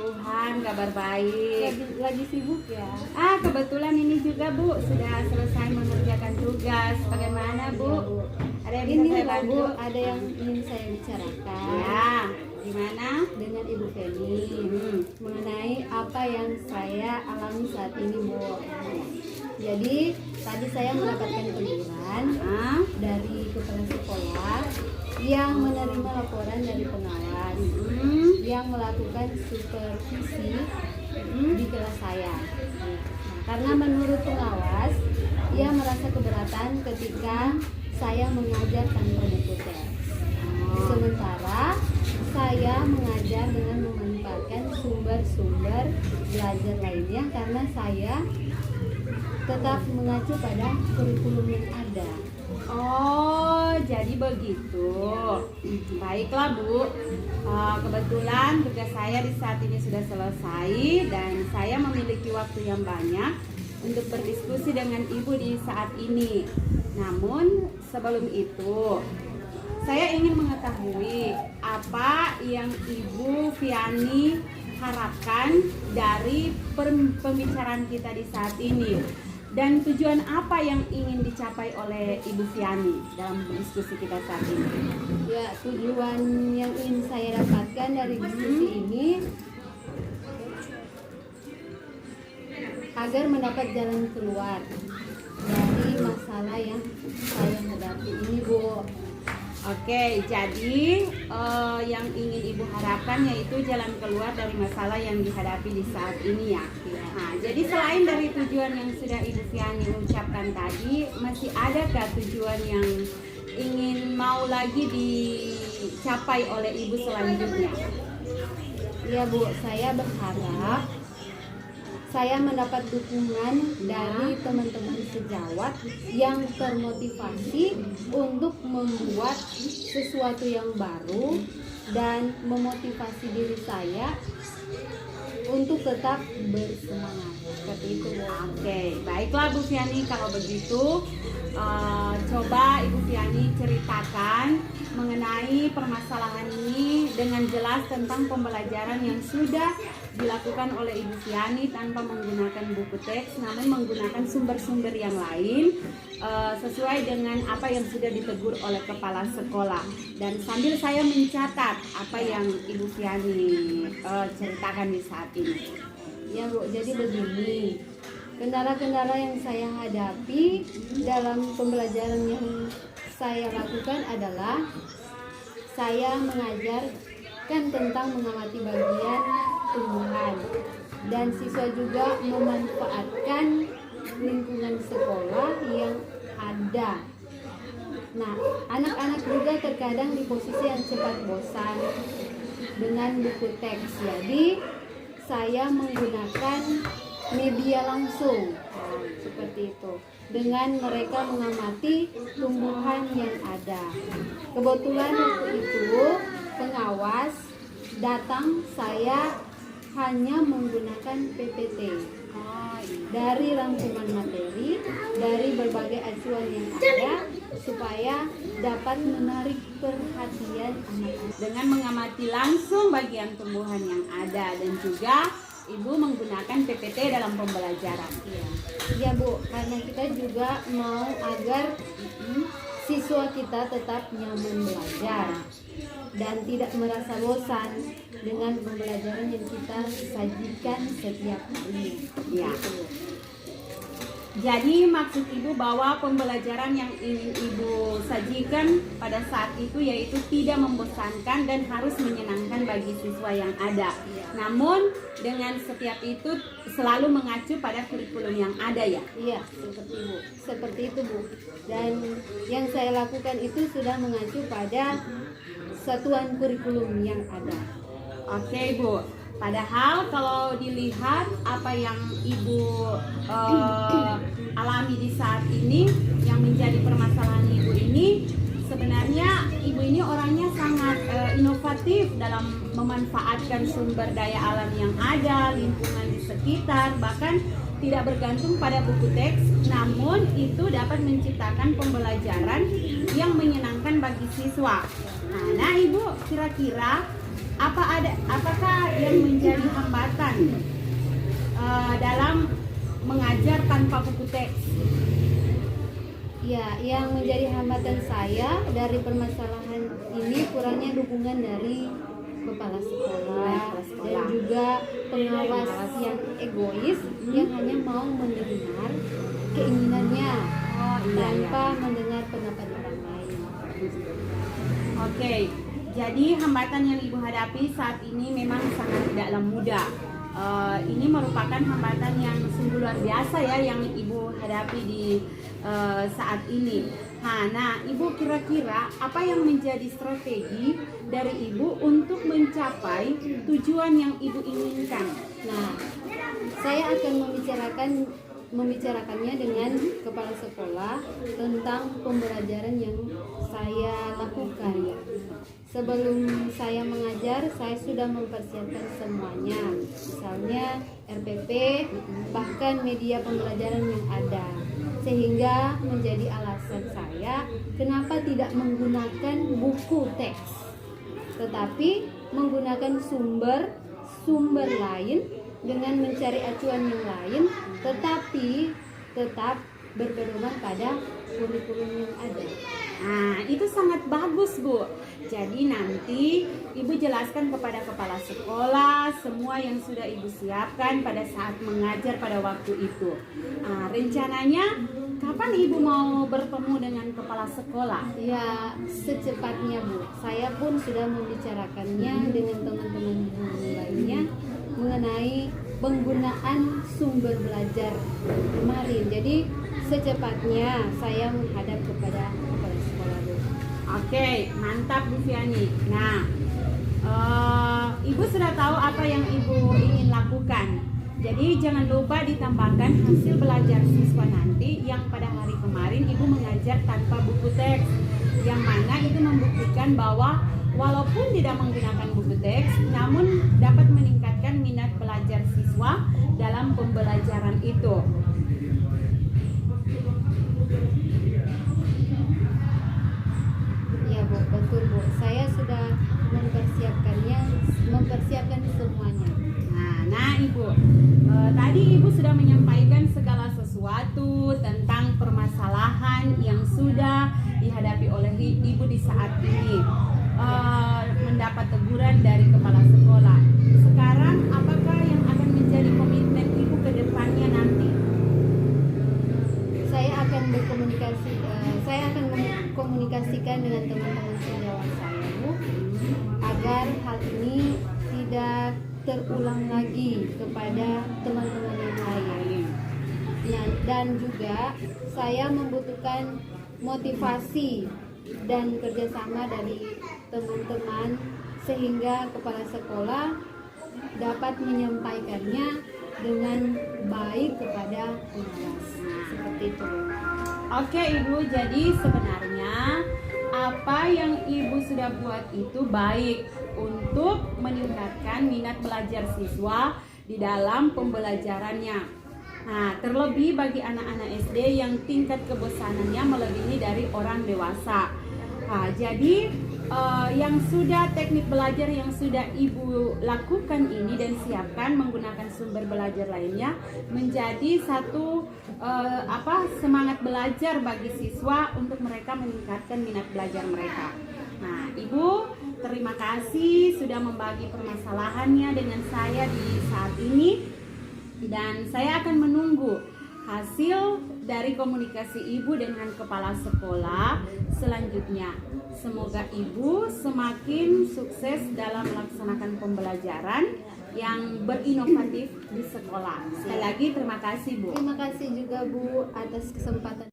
Tuhan, kabar baik. Lagi sibuk ya? Kebetulan ini juga Bu, sudah selesai mengerjakan tugas. Bagaimana Bu? Ada yang bisa Ini saya Bu, bantu? ada yang ingin saya bicarakan Ya, gimana? dengan Ibu Feni mengenai apa yang saya alami saat ini Bu. Jadi tadi saya mendapatkan teguran Ah, dari kepala sekolah yang menerima laporan dari pengawas yang melakukan supervisi di kelas saya. Karena menurut pengawas, ia merasa keberatan ketika saya mengajar tanpa buku teks. Sementara saya mengajar dengan memanfaatkan sumber-sumber belajar lainnya karena saya tetap mengacu pada kurikulum yang ada. Oh, jadi begitu. Baiklah Bu. Kebetulan tugas saya di saat ini sudah selesai dan saya memiliki waktu yang banyak untuk berdiskusi dengan Ibu di saat ini. Namun sebelum itu, saya ingin mengetahui apa yang Ibu Fiani harapkan dari pembicaraan kita di saat ini. Dan tujuan apa yang ingin dicapai oleh Ibu Fiani dalam diskusi kita saat ini? Ya, tujuan yang ingin saya dapatkan dari diskusi ini agar mendapat jalan keluar dari masalah yang saya hadapi ini Bu. Oke, jadi yang ingin Ibu harapkan yaitu jalan keluar dari masalah yang dihadapi di saat ini ya. Nah, jadi selain dari tujuan yang sudah Ibu Fiani ucapkan tadi, masih adakah tujuan yang ingin mau lagi dicapai oleh Ibu selanjutnya? Ya Bu, saya berharap saya mendapat dukungan dari teman-teman sejawat yang termotivasi untuk membuat sesuatu yang baru dan memotivasi diri saya untuk tetap bersemangat. Seperti itu Bu. Oke, baiklah Bu Fiani, kalau begitu coba Ibu Fiani ceritakan mengenai permasalahan ini dengan jelas tentang pembelajaran yang sudah dilakukan oleh Ibu Fiani tanpa menggunakan buku teks, namun menggunakan sumber-sumber yang lain sesuai dengan apa yang sudah ditegur oleh kepala sekolah. Dan sambil saya mencatat apa yang Ibu Fiani ceritakan di saat ini. Ya Bu, jadi begini, kendala-kendala yang saya hadapi dalam pembelajaran yang saya lakukan adalah saya mengajarkan tentang mengamati bagian tumbuhan dan siswa juga memanfaatkan lingkungan sekolah yang ada. Nah, anak-anak juga terkadang di posisi yang cepat bosan dengan buku teks. Jadi saya menggunakan media langsung seperti itu dengan mereka mengamati tumbuhan yang ada. Kebetulan waktu itu pengawas datang, saya hanya menggunakan PPT dari rangkuman materi dari berbagai acuan yang ada supaya dapat menarik perhatian anak-anak Dengan mengamati langsung bagian tumbuhan yang ada dan juga Ibu menggunakan PPT dalam pembelajaran. Ya Bu, karena kita juga mau agar siswa kita tetap nyaman belajar dan tidak merasa bosan dengan pembelajaran yang kita sajikan setiap hari. Ya. Gitu. Jadi maksud Ibu bahwa pembelajaran yang ingin Ibu sajikan pada saat itu yaitu tidak membosankan dan harus menyenangkan bagi siswa yang ada. Namun dengan setiap itu selalu mengacu pada kurikulum yang ada ya. Iya, seperti itu Bu. Dan yang saya lakukan itu sudah mengacu pada satuan kurikulum yang ada. Oke Bu. Padahal kalau dilihat apa yang Ibu alami di saat ini, yang menjadi permasalahan Ibu ini, sebenarnya Ibu ini orangnya sangat inovatif dalam memanfaatkan sumber daya alam yang ada, lingkungan di sekitar, bahkan tidak bergantung pada buku teks, namun itu dapat menciptakan pembelajaran yang menyenangkan bagi siswa. Nah Ibu, kira-kira apakah yang menjadi hambatan dalam mengajar tanpa buku teks? Ya, yang menjadi hambatan saya dari permasalahan ini kurangnya dukungan dari kepala sekolah dan juga pengawas yang egois yang hanya mau mendengar keinginannya tanpa mendengar pendapat orang lain. Oke, jadi hambatan yang Ibu hadapi saat ini memang sangat tidaklah mudah. Ini merupakan hambatan yang sungguh luar biasa ya yang Ibu hadapi di saat ini. Nah, Ibu kira-kira apa yang menjadi strategi dari Ibu untuk mencapai tujuan yang Ibu inginkan? Nah, saya akan membicarakannya dengan kepala sekolah tentang pembelajaran yang saya lakukan. Sebelum saya mengajar, saya sudah mempersiapkan semuanya, misalnya RPP, bahkan media pembelajaran yang ada, sehingga menjadi alasan saya kenapa tidak menggunakan buku teks, tetapi menggunakan sumber lain dengan mencari acuan yang lain, tetapi tetap berpedoman pada kurikulum yang ada. Nah, itu sangat bagus, Bu. Jadi nanti Ibu jelaskan kepada kepala sekolah semua yang sudah Ibu siapkan pada saat mengajar pada waktu itu. Nah, rencananya kapan Ibu mau bertemu dengan kepala sekolah? Ya, secepatnya, Bu. Saya pun sudah membicarakannya dengan teman-teman lainnya mengenai penggunaan sumber belajar kemarin. Jadi secepatnya saya menghadap kepada kepala sekolah, Bu. Oke, mantap Bu Fiani. Nah, Ibu sudah tahu apa yang Ibu ingin lakukan. Jadi jangan lupa ditambahkan hasil belajar siswa nanti yang pada hari kemarin Ibu mengajar tanpa buku teks. Yang mana itu membuktikan bahwa walaupun tidak menggunakan buku teks, namun dapat meningkatkan minat belajar siswa dalam pembelajaran itu. Ya, Bu, betul, Bu. Saya sudah mempersiapkan semuanya. Nah Ibu, tadi Ibu sudah menyampaikan segala sesuatu tentang permasalahan yang sudah dihadapi oleh Ibu di saat ini. Mendapat teguran dari kepala sekolah. Sekarang apakah yang akan menjadi komitmen Ibu ke depannya nanti? Saya akan mengkomunikasikan dengan teman-teman sejawat saya, Bu, agar hal ini tidak terulang lagi kepada teman-teman yang lain. Nah, dan juga saya membutuhkan motivasi dan kerjasama dari teman-teman sehingga kepala sekolah dapat menyampaikannya dengan baik kepada pengawas. Seperti itu. Oke Ibu, jadi sebenarnya apa yang Ibu sudah buat itu baik untuk meningkatkan minat belajar siswa di dalam pembelajarannya. Nah, terlebih bagi anak-anak SD yang tingkat kebosanannya melebihi dari orang dewasa. Nah, jadi yang sudah teknik belajar yang sudah Ibu lakukan ini dan siapkan menggunakan sumber belajar lainnya menjadi satu semangat belajar bagi siswa untuk mereka meningkatkan minat belajar mereka. Nah, Ibu terima kasih sudah membagi permasalahannya dengan saya di saat ini, dan saya akan menunggu hasil dari komunikasi Ibu dengan kepala sekolah selanjutnya. Semoga Ibu semakin sukses dalam melaksanakan pembelajaran yang berinovatif di sekolah. Sekali lagi terima kasih Bu. Terima kasih juga, Bu, atas kesempatan.